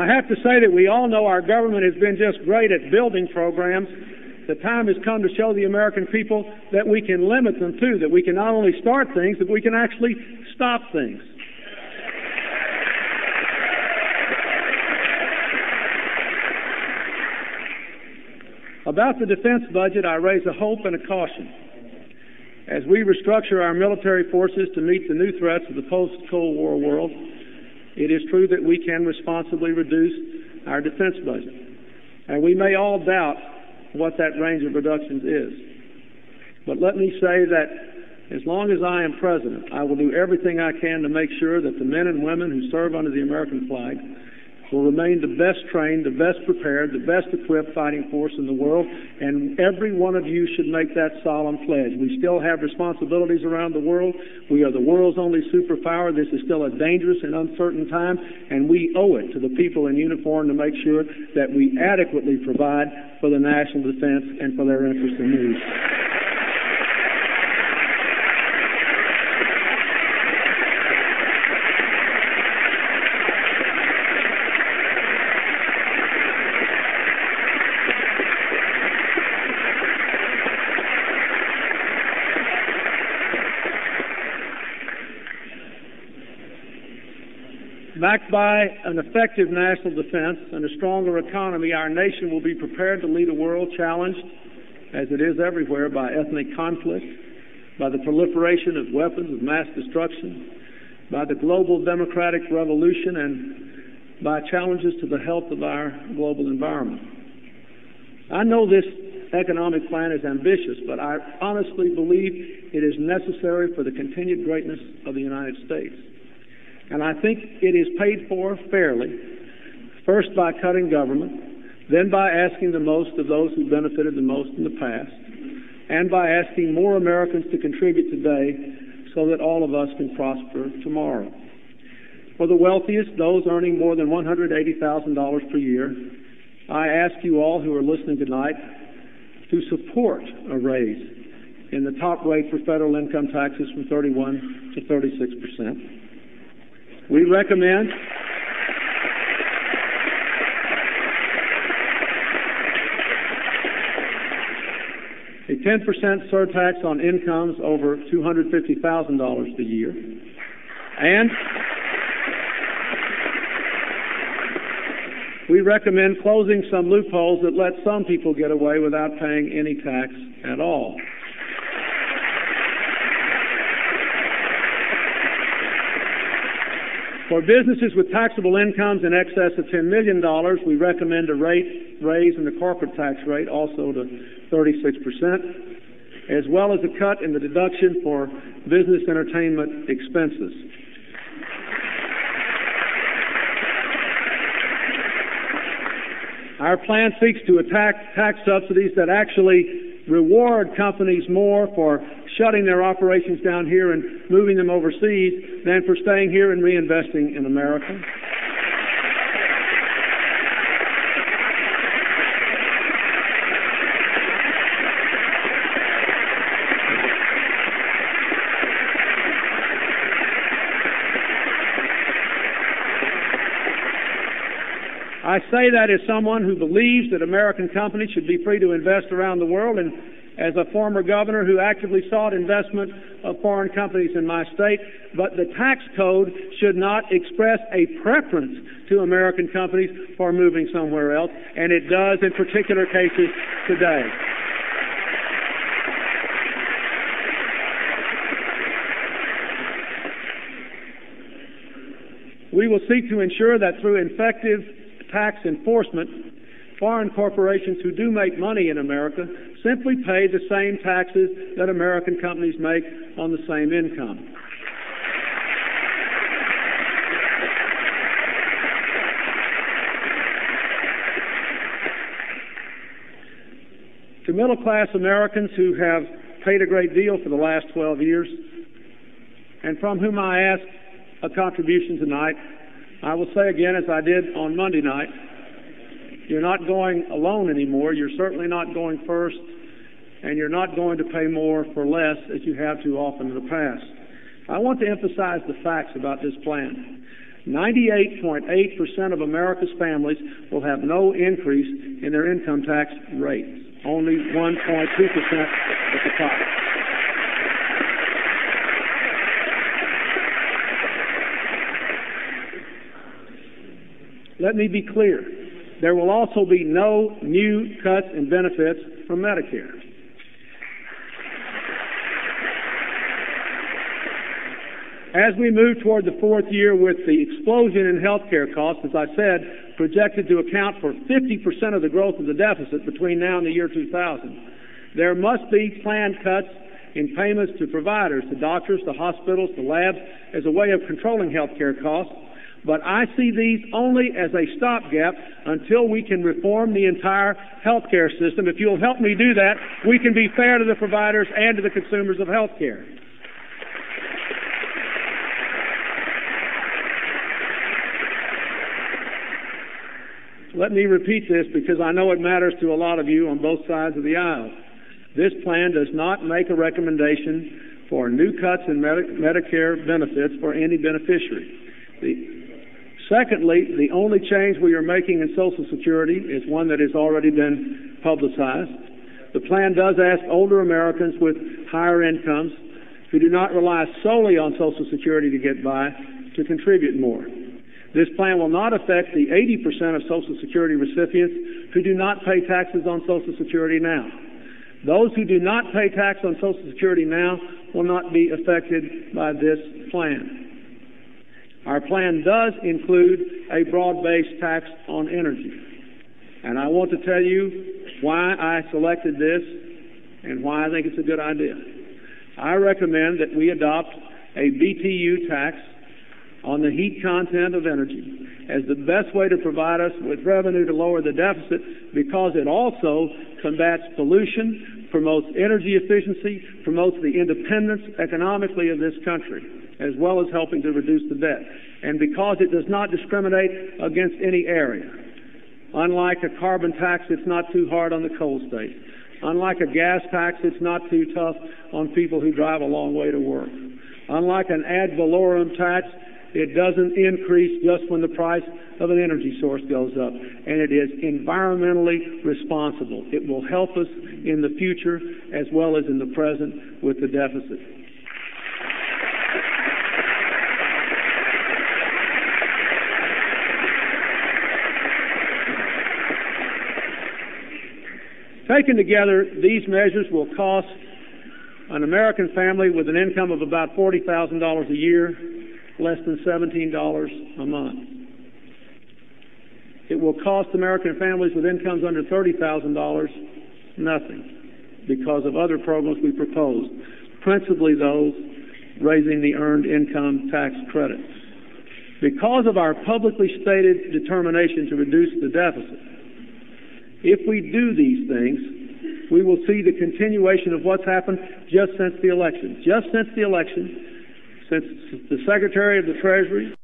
I have to say that we all know our government has been just great at building programs. The time has come to show the American people that we can limit them too, that we can not only start things, but we can actually stop things. About the defense budget, I raise a hope and a caution. As we restructure our military forces to meet the new threats of the post-Cold War world, it is true that we can responsibly reduce our defense budget. And we may all doubt what that range of reductions is. But let me say that as long as I am president, I will do everything I can to make sure that the men and women who serve under the American flag will remain the best trained, the best prepared, the best equipped fighting force in the world, and every one of you should make that solemn pledge. We still have responsibilities around the world. We are the world's only superpower. This is still a dangerous and uncertain time, and we owe it to the people in uniform to make sure that we adequately provide for the national defense and for their interests and needs. Backed by an effective national defense and a stronger economy, our nation will be prepared to lead a world challenged, as it is everywhere, by ethnic conflict, by the proliferation of weapons of mass destruction, by the global democratic revolution, and by challenges to the health of our global environment. I know this economic plan is ambitious, but I honestly believe it is necessary for the continued greatness of the United States. And I think it is paid for fairly, first by cutting government, then by asking the most of those who benefited the most in the past, and by asking more Americans to contribute today so that all of us can prosper tomorrow. For the wealthiest, those earning more than $180,000 per year, I ask you all who are listening tonight to support a raise in the top rate for federal income taxes from 31 to 36%. We recommend a 10% surtax on incomes over $250,000 a year, and we recommend closing some loopholes that let some people get away without paying any tax at all. For businesses with taxable incomes in excess of $10 million, we recommend a raise in the corporate tax rate, also to 36%, as well as a cut in the deduction for business entertainment expenses. Our plan seeks to attack tax subsidies that actually reward companies more for shutting their operations down here and moving them overseas than for staying here and reinvesting in America. I say that as someone who believes that American companies should be free to invest around the world, and as a former governor who actively sought investment of foreign companies in my state. But the tax code should not express a preference to American companies for moving somewhere else, and it does in particular cases today. We will seek to ensure that through effective tax enforcement, foreign corporations who do make money in America simply pay the same taxes that American companies make on the same income. To middle-class Americans who have paid a great deal for the last 12 years, and from whom I ask a contribution tonight, I will say again, as I did on Monday night, you're not going alone anymore. You're certainly not going first, and you're not going to pay more for less as you have too often in the past. I want to emphasize the facts about this plan. 98.8% of America's families will have no increase in their income tax rates. Only 1.2% at the top. Let me be clear. There will also be no new cuts in benefits from Medicare. As we move toward the fourth year with the explosion in health care costs, as I said, projected to account for 50% of the growth of the deficit between now and the year 2000, there must be planned cuts in payments to providers, to doctors, to hospitals, to labs, as a way of controlling health care costs. But I see these only as a stopgap until we can reform the entire health care system. If you'll help me do that, we can be fair to the providers and to the consumers of health care. Let me repeat this because I know it matters to a lot of you on both sides of the aisle. This plan does not make a recommendation for new cuts in Medicare benefits for any beneficiary. Secondly, the only change we are making in Social Security is one that has already been publicized. The plan does ask older Americans with higher incomes who do not rely solely on Social Security to get by to contribute more. This plan will not affect the 80% of Social Security recipients who do not pay taxes on Social Security now. Those who do not pay tax on Social Security now will not be affected by this plan. Our plan does include a broad-based tax on energy. And I want to tell you why I selected this and why I think it's a good idea. I recommend that we adopt a BTU tax on the heat content of energy as the best way to provide us with revenue to lower the deficit, because it also combats pollution, promotes energy efficiency, promotes the independence economically of this country, as well as helping to reduce the debt. And because it does not discriminate against any area. Unlike a carbon tax, it's not too hard on the coal states. Unlike a gas tax, it's not too tough on people who drive a long way to work. Unlike an ad valorem tax, it doesn't increase just when the price of an energy source goes up. And it is environmentally responsible. It will help us in the future as well as in the present with the deficit. Taken together, these measures will cost an American family with an income of about $40,000 a year less than $17 a month. It will cost American families with incomes under $30,000 nothing because of other programs we proposed, principally those raising the earned income tax credit. Because of our publicly stated determination to reduce the deficit, if we do these things, we will see the continuation of what's happened just since the election. Just since the election, since the Secretary of the Treasury